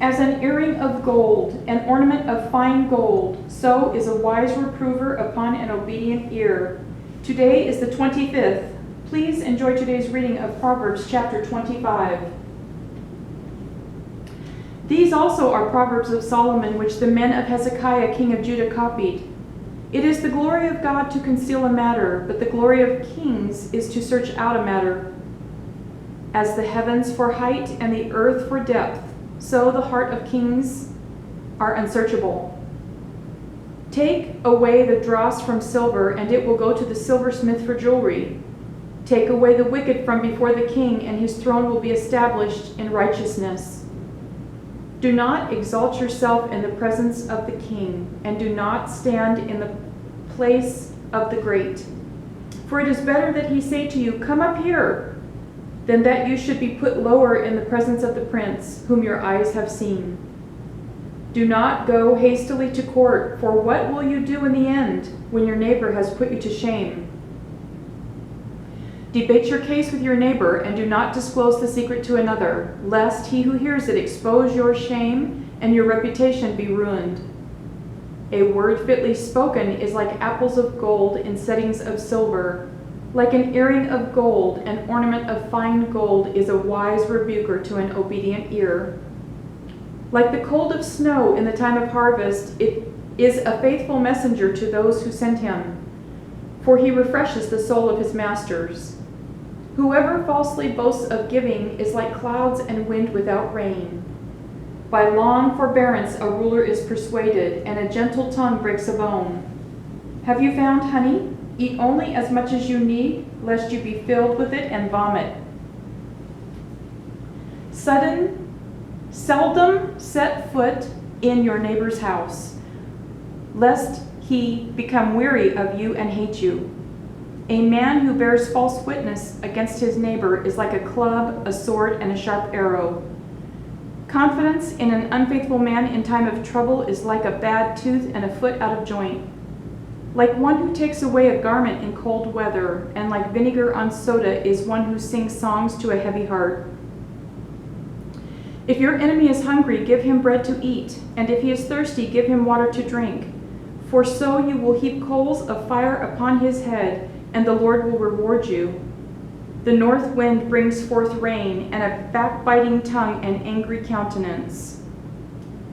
As an earring of gold, an ornament of fine gold, so is a wise reprover upon an obedient ear. Today is the 25th. Please enjoy today's reading of Proverbs chapter 25. These also are Proverbs of Solomon, which the men of Hezekiah king of Judah copied. It is the glory of God to conceal a matter, but the glory of kings is to search out a matter. As the heavens for height and the earth for depth, so the heart of kings are unsearchable. Take away the dross from silver, and it will go to the silversmith for jewelry. Take away the wicked from before the king, and his throne will be established in righteousness. Do not exalt yourself in the presence of the king, and do not stand in the place of the great. For it is better that he say to you, "Come up here," than that you should be put lower in the presence of the prince, whom your eyes have seen. Do not go hastily to court, for what will you do in the end when your neighbor has put you to shame? Debate your case with your neighbor, and do not disclose the secret to another, lest he who hears it expose your shame and your reputation be ruined. A word fitly spoken is like apples of gold in settings of silver. Like an earring of gold, an ornament of fine gold is a wise rebuker to an obedient ear. Like the cold of snow in the time of harvest, it is a faithful messenger to those who send him, for he refreshes the soul of his masters. Whoever falsely boasts of giving is like clouds and wind without rain. By long forbearance a ruler is persuaded, and a gentle tongue breaks a bone. Have you found honey? Eat only as much as you need, lest you be filled with it and vomit. Seldom set foot in your neighbor's house, lest he become weary of you and hate you. A man who bears false witness against his neighbor is like a club, a sword, and a sharp arrow. Confidence in an unfaithful man in time of trouble is like a bad tooth and a foot out of joint. Like one who takes away a garment in cold weather, and like vinegar on soda is one who sings songs to a heavy heart. If your enemy is hungry, give him bread to eat, and if he is thirsty, give him water to drink. For so you will heap coals of fire upon his head, and the Lord will reward you. The north wind brings forth rain, and a backbiting tongue and angry countenance.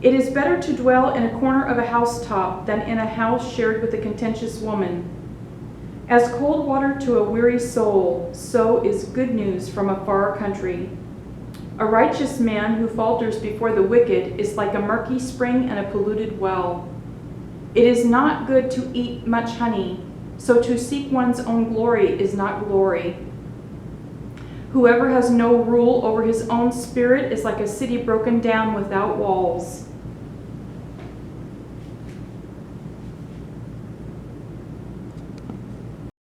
It is better to dwell in a corner of a housetop than in a house shared with a contentious woman. As cold water to a weary soul, so is good news from a far country. A righteous man who falters before the wicked is like a murky spring and a polluted well. It is not good to eat much honey, so to seek one's own glory is not glory. Whoever has no rule over his own spirit is like a city broken down without walls.